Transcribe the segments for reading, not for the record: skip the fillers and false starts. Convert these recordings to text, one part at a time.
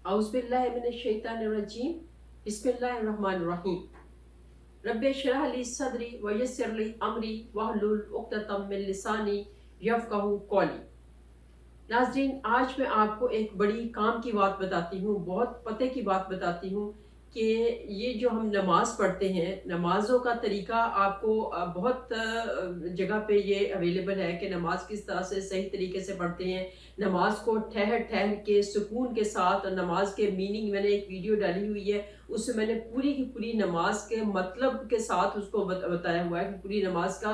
औज़ुबिल्लाहिमिनश्शैतानिर्रजीम बिस्मिल्लाहिर्रहमानिर्रहीम रब्बि इश्रह ली सदरी व यस्सिर ली अमरी वहलुल उक़दतम मिन लिसानी यफ़क़हू क़ौली। नाज़रीन, आज मैं आपको एक बड़ी काम की बात बताती हूँ, बहुत पते की बात बताती हूँ कि ये जो हम नमाज़ पढ़ते हैं, नमाज़ों का तरीका आपको बहुत जगह पे ये अवेलेबल है कि नमाज किस तरह से सही तरीके से पढ़ते हैं। नमाज को ठहर ठहर के सुकून के साथ, नमाज के मीनिंग मैंने एक वीडियो डाली हुई है, उसमें मैंने पूरी की पूरी नमाज के मतलब के साथ उसको बताया हुआ है कि पूरी नमाज का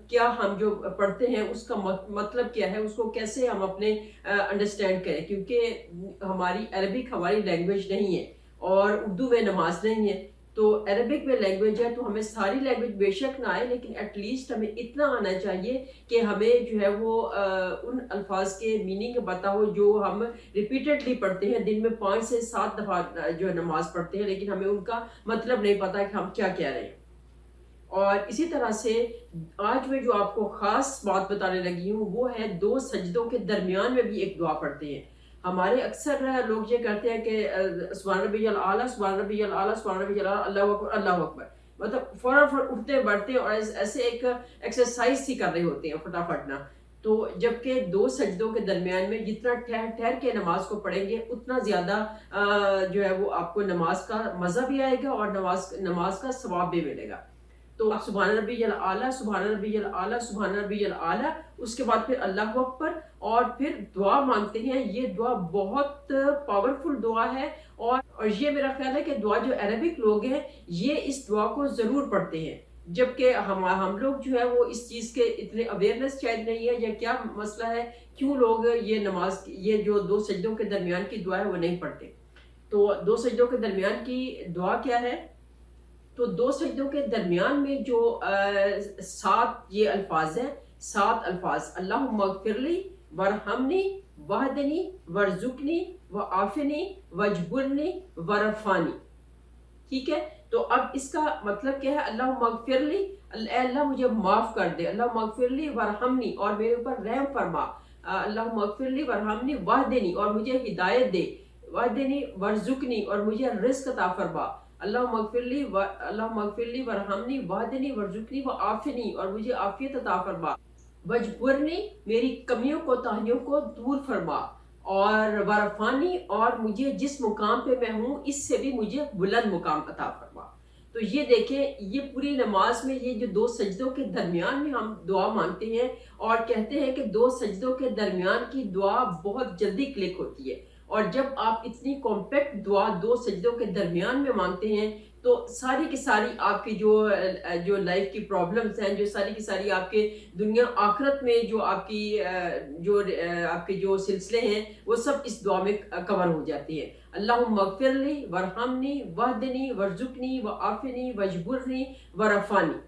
क्या हम जो पढ़ते हैं उसका मतलब क्या है, उसको कैसे हम अपने अंडरस्टैंड करें, क्योंकि हमारी अरबिक हमारी लैंग्वेज नहीं है और उर्दू में नमाज नहीं है। तो अरबिक में लैंग्वेज है, तो हमें सारी लैंग्वेज बेशक ना आए, लेकिन एटलीस्ट हमें इतना आना चाहिए कि हमें जो है वो उन अल्फाज के मीनिंग पता हो जो हम रिपीटेडली पढ़ते हैं। दिन में 5 से 7 दफ़ा जो है नमाज पढ़ते हैं, लेकिन हमें उनका मतलब नहीं पता कि हम क्या कह रहे हैं। और इसी तरह से आज मैं जो आपको ख़ास बात बताने लगी हूँ वो है 2 सजदों के दरमियान में भी एक दुआ पढ़ते हैं। हमारे अक्सर लोग ये करते हैं कि सुभान रब्बियल आला, सुभान रब्बियल आला, सुभान रब्बियल आला, अल्लाहु अकबर, अल्लाहु अकबर, मतलब फौरन उठते बढ़ते और ऐसे एक एक्सरसाइज सी कर रहे होते हैं फटाफट ना। तो जबकि 2 सजदों के दरमियान में जितना ठहर ठहर के नमाज को पढ़ेंगे उतना ज़्यादा जो है वो आपको नमाज का मज़ा भी आएगा और नमाज का सवाब भी मिलेगा। तो सुभान रब्बियल आला, सुभान रब्बियल आला, सुभान रब्बियल आला, उसके बाद फिर अल्लाहु अकबर और फिर दुआ मांगते हैं। ये दुआ बहुत पावरफुल दुआ है और ये मेरा ख्याल है कि दुआ जो अरबिक लोग हैं ये इस दुआ को ज़रूर पढ़ते हैं, जबकि हम लोग जो है वो इस चीज़ के इतने अवेयरनेस शायद नहीं है, या क्या मसला है, क्यों लोग ये जो 2 सजदों के दरमियान की दुआ है वो नहीं पढ़ते। तो 2 सजदों के दरमियान की दुआ क्या है? तो 2 सजदों के दरमियान में जो 7 ये अल्फाज हैं, 7 अल्फाज, अल्लाहुम्मा अग़फ़िरली वरहमनी वहदनी वरज़ुक़नी वआफ़िनी वजबुरनी वरफ़ानी। ठीक है, तो अब इसका मतलब क्या है? अल्लाहुम्मा अग़फ़िरली, अल्लाह मुझे माफ़ कर दे, अल्लाहुम्मा अग़फ़िरली वरहमनी और मेरे ऊपर रहम फरमा, अल्लाहुम्मा अग़फ़िरली वरहमनी वहदनी और मुझे हिदायत दे, वहदनी वरज़ुक़नी और मुझे रिज़्क़ अता फरमा, अल्लाहुम्मा अग़फ़िरली वरहमनी वहदनी वरज़ुक़नी वआफ़िनी और मुझे आफ़ियत अता फरमा, वजबुरनी मेरी कमियों को ताहियों को दूर फरमा, और वरफ़ानी और मुझे जिस मुकाम पे मैं हूँ इससे भी मुझे बुलंद मुकाम अता फरमा। तो ये देखें, ये पूरी नमाज में ये जो 2 सजदों के दरमियान में हम दुआ मांगते हैं और कहते हैं कि 2 सजदों के दरमियान की दुआ बहुत जल्दी क्लिक होती है। और जब आप इतनी कॉम्पैक्ट दुआ 2 सजदों के दरमियान में मांगते हैं तो सारी की सारी आपकी जो लाइफ की प्रॉब्लम्स हैं, जो सारी की सारी आपके दुनिया आखिरत में जो आपके जो सिलसिले हैं वो सब इस दुआ में कवर हो जाती है। अल्लाहुम्मा अग़फ़िरली वरहमनी वहदनी वरज़ुक़नी वआफ़िनी वजबुरनी वरफ़ानी।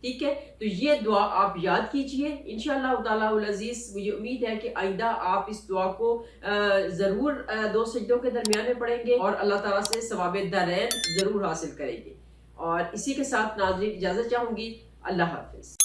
ठीक है, तो ये दुआ आप याद कीजिए इंशाअल्लाह ताला अज़ीज़। मुझे उम्मीद है कि आइंदा आप इस दुआ को ज़रूर 2 सजदों के दरमियान में पढ़ेंगे और अल्लाह ताला से सवाब दारैन ज़रूर हासिल करेंगे। और इसी के साथ नाज़रीन इजाज़त चाहूँगी। अल्लाह हाफ़िज़।